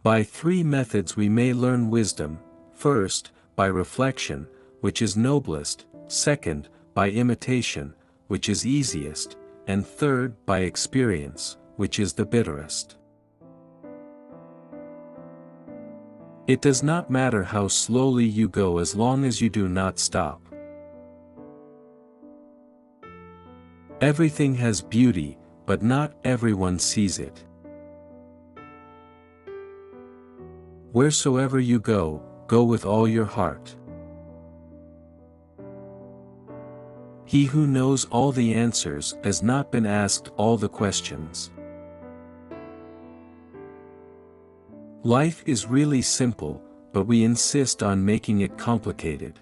By three methods we may learn wisdom: first, by reflection, which is noblest; second, by imitation, which is easiest; and third, by experience, which is the bitterest. It does not matter how slowly you go as long as you do not stop. Everything has beauty, but not everyone sees it. Wheresoever you go, go with all your heart. He who knows all the answers has not been asked all the questions. Life is really simple, but we insist on making it complicated.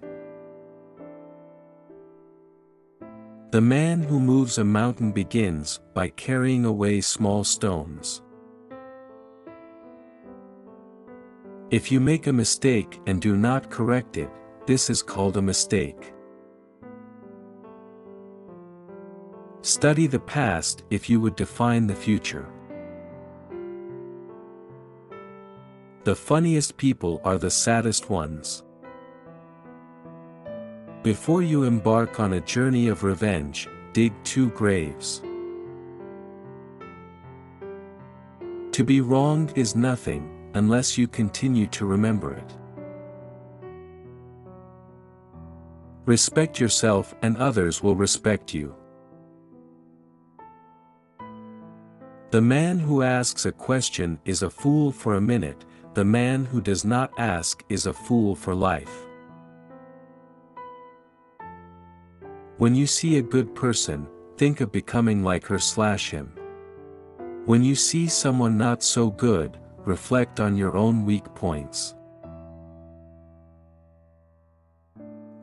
The man who moves a mountain begins by carrying away small stones. If you make a mistake and do not correct it, this is called a mistake. Study the past if you would define the future. The funniest people are the saddest ones. Before you embark on a journey of revenge, dig 2 graves. To be wronged is nothing, unless you continue to remember it. Respect yourself and others will respect you. The man who asks a question is a fool for a minute, the man who does not ask is a fool for life. When you see a good person, think of becoming like her/him. When you see someone not so good, reflect on your own weak points.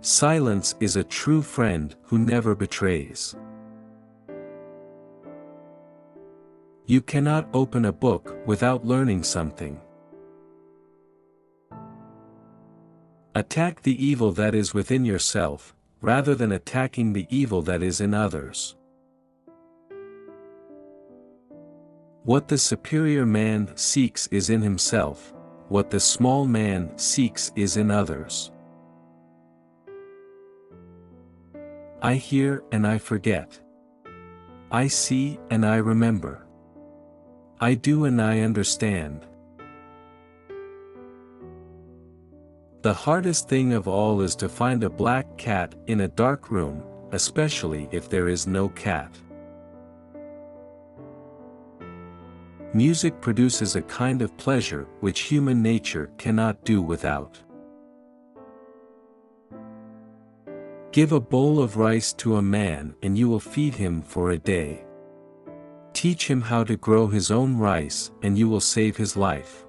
Silence is a true friend who never betrays. You cannot open a book without learning something. Attack the evil that is within yourself, rather than attacking the evil that is in others. What the superior man seeks is in himself, what the small man seeks is in others. I hear and I forget. I see and I remember. I do and I understand. The hardest thing of all is to find a black cat in a dark room, especially if there is no cat. Music produces a kind of pleasure which human nature cannot do without. Give a bowl of rice to a man and you will feed him for a day. Teach him how to grow his own rice and you will save his life.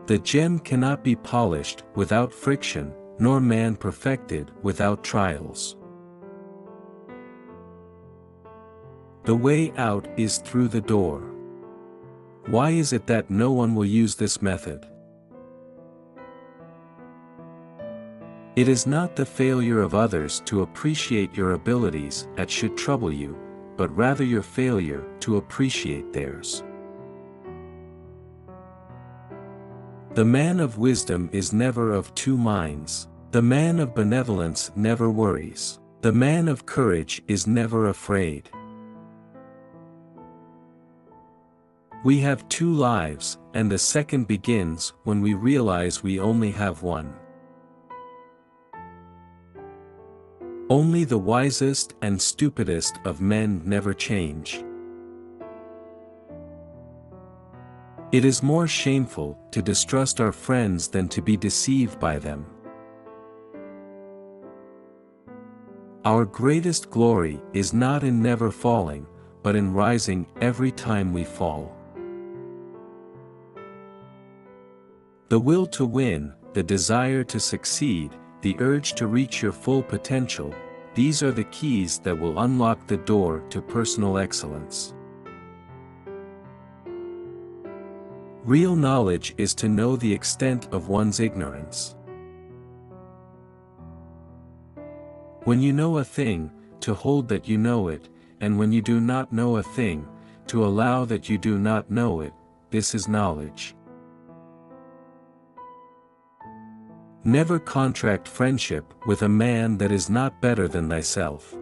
The gem cannot be polished without friction, nor man perfected without trials. The way out is through the door. Why is it that no one will use this method? It is not the failure of others to appreciate your abilities that should trouble you, but rather your failure to appreciate theirs. The man of wisdom is never of 2 minds. The man of benevolence never worries. The man of courage is never afraid. We have 2 lives, and the second begins when we realize we only have one. Only the wisest and stupidest of men never change. It is more shameful to distrust our friends than to be deceived by them. Our greatest glory is not in never falling, but in rising every time we fall. The will to win, the desire to succeed, the urge to reach your full potential, these are the keys that will unlock the door to personal excellence. Real knowledge is to know the extent of one's ignorance. When you know a thing, to hold that you know it, and when you do not know a thing, to allow that you do not know it, this is knowledge. Never contract friendship with a man that is not better than thyself.